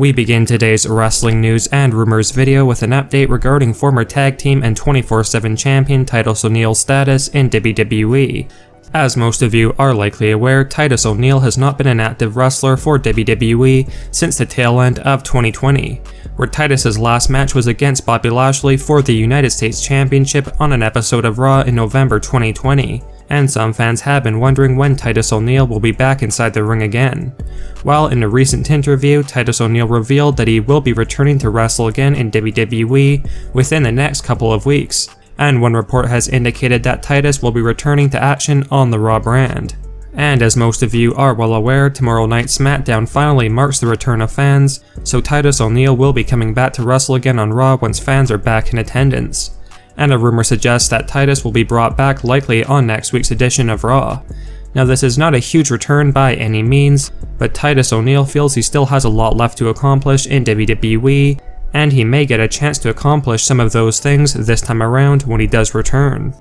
We begin today's wrestling news and rumors video with an update regarding former tag team and 24/7 champion Titus O'Neil's status in WWE. As most of you are likely aware, Titus O'Neil has not been an active wrestler for WWE since the tail end of 2020, where Titus's last match was against Bobby Lashley for the United States Championship on an episode of Raw in November 2020, and some fans have been wondering when Titus O'Neil will be back inside the ring again. While in a recent interview, Titus O'Neil revealed that he will be returning to wrestle again in WWE within the next couple of weeks, and one report has indicated that Titus will be returning to action on the Raw brand. And as most of you are well aware, tomorrow night's SmackDown finally marks the return of fans, so Titus O'Neil will be coming back to wrestle again on Raw once fans are back in attendance. And a rumor suggests that Titus will be brought back likely on next week's edition of Raw. Now this is not a huge return by any means, but Titus O'Neil feels he still has a lot left to accomplish in WWE, and he may get a chance to accomplish some of those things this time around when he does return.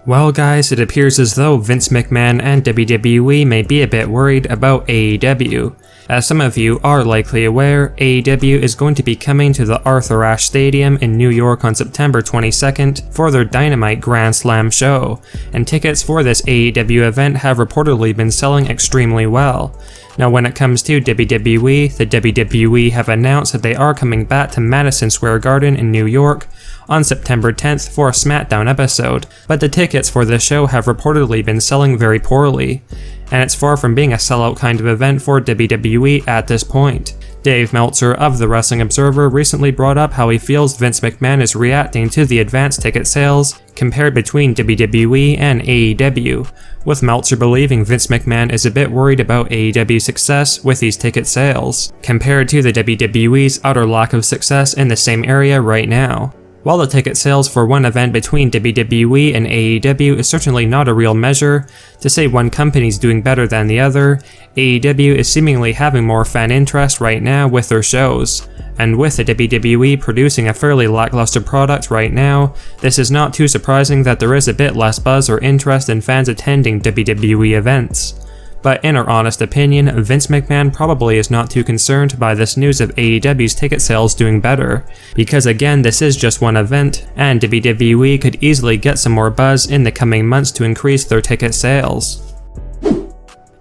Well guys, it appears as though Vince McMahon and WWE may be a bit worried about AEW. As some of you are likely aware, AEW is going to be coming to the Arthur Ashe Stadium in New York on September 22nd for their Dynamite Grand Slam show, and tickets for this AEW event have reportedly been selling extremely well. Now when it comes to WWE, the WWE have announced that they are coming back to Madison Square Garden in New York on September 10th for a SmackDown episode, but the tickets for this show have reportedly been selling very poorly, and it's far from being a sellout kind of event for WWE at this point. Dave Meltzer of The Wrestling Observer recently brought up how he feels Vince McMahon is reacting to the advanced ticket sales compared between WWE and AEW, with Meltzer believing Vince McMahon is a bit worried about AEW's success with these ticket sales, compared to the WWE's utter lack of success in the same area right now. While the ticket sales for one event between WWE and AEW is certainly not a real measure to say one company's doing better than the other, AEW is seemingly having more fan interest right now with their shows. And with the WWE producing a fairly lackluster product right now, this is not too surprising that there is a bit less buzz or interest in fans attending WWE events. But in our honest opinion, Vince McMahon probably is not too concerned by this news of AEW's ticket sales doing better, because again this is just one event, and WWE could easily get some more buzz in the coming months to increase their ticket sales.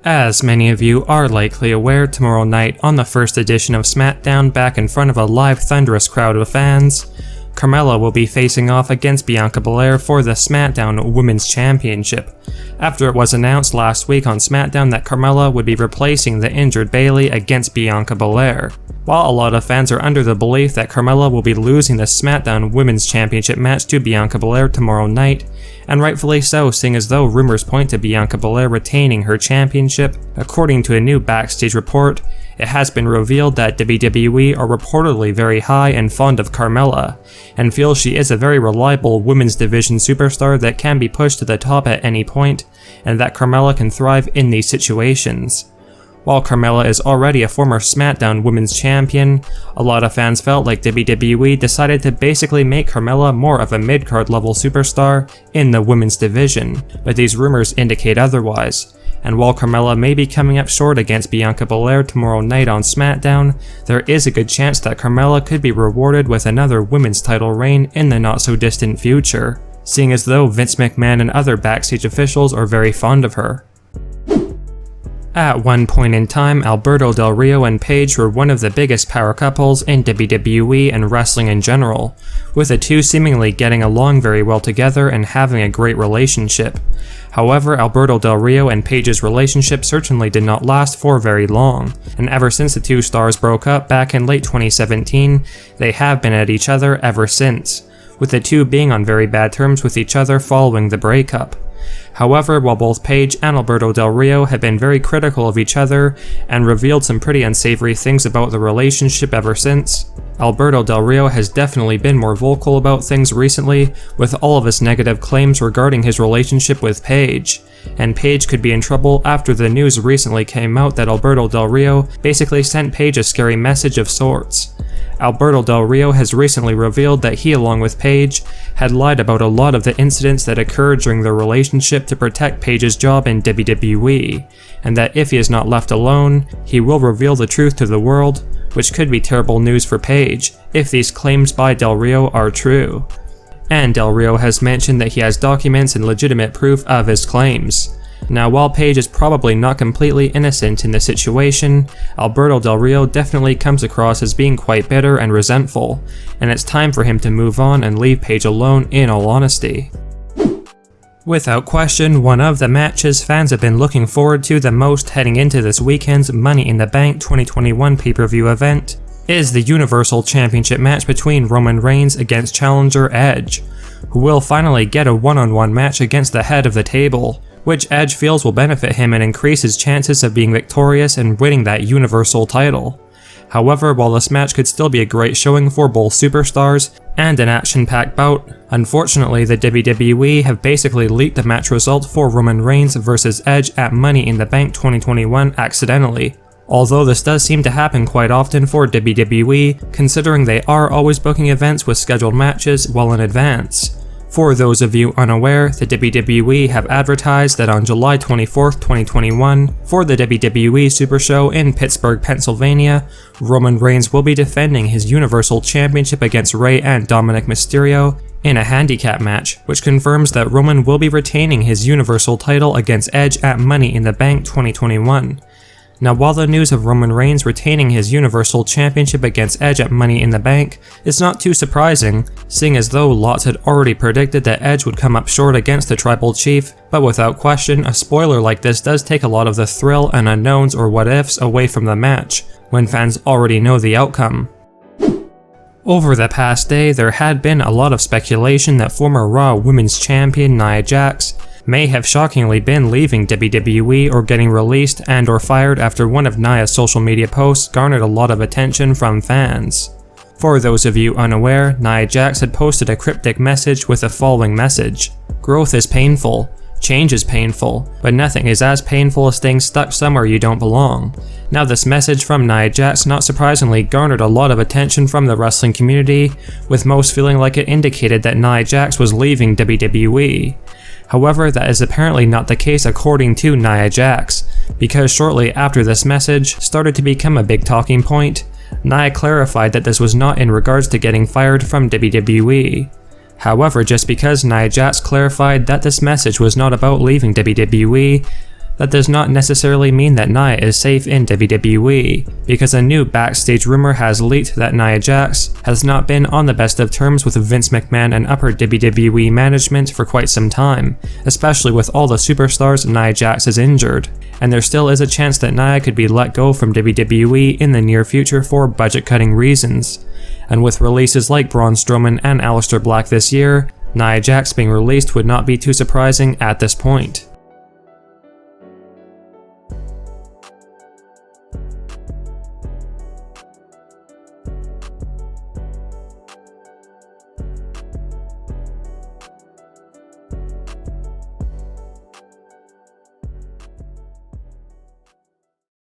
As many of you are likely aware, tomorrow night on the first edition of SmackDown back in front of a live thunderous crowd of fans, Carmella will be facing off against Bianca Belair for the SmackDown Women's Championship, after it was announced last week on SmackDown that Carmella would be replacing the injured Bayley against Bianca Belair. While a lot of fans are under the belief that Carmella will be losing the SmackDown Women's Championship match to Bianca Belair tomorrow night, and rightfully so, seeing as though rumors point to Bianca Belair retaining her championship, according to a new backstage report, it has been revealed that WWE are reportedly very high and fond of Carmella, and feel she is a very reliable women's division superstar that can be pushed to the top at any point, and that Carmella can thrive in these situations. While Carmella is already a former SmackDown Women's Champion, a lot of fans felt like WWE decided to basically make Carmella more of a mid-card level superstar in the women's division, but these rumors indicate otherwise. And while Carmella may be coming up short against Bianca Belair tomorrow night on SmackDown, there is a good chance that Carmella could be rewarded with another women's title reign in the not so distant future, seeing as though Vince McMahon and other backstage officials are very fond of her. At one point in time, Alberto Del Rio and Paige were one of the biggest power couples in WWE and wrestling in general, with the two seemingly getting along very well together and having a great relationship. However, Alberto Del Rio and Paige's relationship certainly did not last for very long, and ever since the two stars broke up back in late 2017, they have been at each other ever since, with the two being on very bad terms with each other following the breakup. However, while both Paige and Alberto Del Rio have been very critical of each other and revealed some pretty unsavory things about the relationship ever since, Alberto Del Rio has definitely been more vocal about things recently with all of his negative claims regarding his relationship with Paige, and Paige could be in trouble after the news recently came out that Alberto Del Rio basically sent Paige a scary message of sorts. Alberto Del Rio has recently revealed that he, along with Paige, had lied about a lot of the incidents that occurred during their relationship to protect Paige's job in WWE, and that if he is not left alone, he will reveal the truth to the world, which could be terrible news for Paige if these claims by Del Rio are true. And Del Rio has mentioned that he has documents and legitimate proof of his claims. Now, while Paige is probably not completely innocent in the situation, Alberto Del Rio definitely comes across as being quite bitter and resentful, and it's time for him to move on and leave Paige alone in all honesty. Without question, one of the matches fans have been looking forward to the most heading into this weekend's Money in the Bank 2021 pay-per-view event is the Universal Championship match between Roman Reigns against challenger Edge, who will finally get a one-on-one match against the head of the table, which Edge feels will benefit him and increase his chances of being victorious and winning that Universal title. However, while this match could still be a great showing for both superstars and an action-packed bout, unfortunately the WWE have basically leaked the match result for Roman Reigns vs Edge at Money in the Bank 2021 accidentally. Although this does seem to happen quite often for WWE, considering they are always booking events with scheduled matches well in advance. For those of you unaware, the WWE have advertised that on July 24th, 2021, for the WWE Super Show in Pittsburgh, Pennsylvania, Roman Reigns will be defending his Universal Championship against Rey and Dominic Mysterio in a handicap match, which confirms that Roman will be retaining his Universal title against Edge at Money in the Bank 2021. Now, while the news of Roman Reigns retaining his Universal Championship against Edge at Money in the Bank is not too surprising, seeing as though lots had already predicted that Edge would come up short against the Tribal Chief, but without question, a spoiler like this does take a lot of the thrill and unknowns or what-ifs away from the match, when fans already know the outcome. Over the past day, there had been a lot of speculation that former Raw Women's Champion Nia Jax may have shockingly been leaving WWE or getting released and or fired after one of Nia's social media posts garnered a lot of attention from fans. For those of you unaware, Nia Jax had posted a cryptic message with the following message: "Growth is painful, change is painful, but nothing is as painful as staying stuck somewhere you don't belong." Now, this message from Nia Jax not surprisingly garnered a lot of attention from the wrestling community, with most feeling like it indicated that Nia Jax was leaving WWE. However, that is apparently not the case according to Nia Jax, because shortly after this message started to become a big talking point, Nia clarified that this was not in regards to getting fired from WWE. However, just because Nia Jax clarified that this message was not about leaving WWE, that does not necessarily mean that Nia is safe in WWE, because a new backstage rumor has leaked that Nia Jax has not been on the best of terms with Vince McMahon and upper WWE management for quite some time, especially with all the superstars Nia Jax is injured, and there still is a chance that Nia could be let go from WWE in the near future for budget-cutting reasons. And with releases like Braun Strowman and Aleister Black this year, Nia Jax being released would not be too surprising at this point.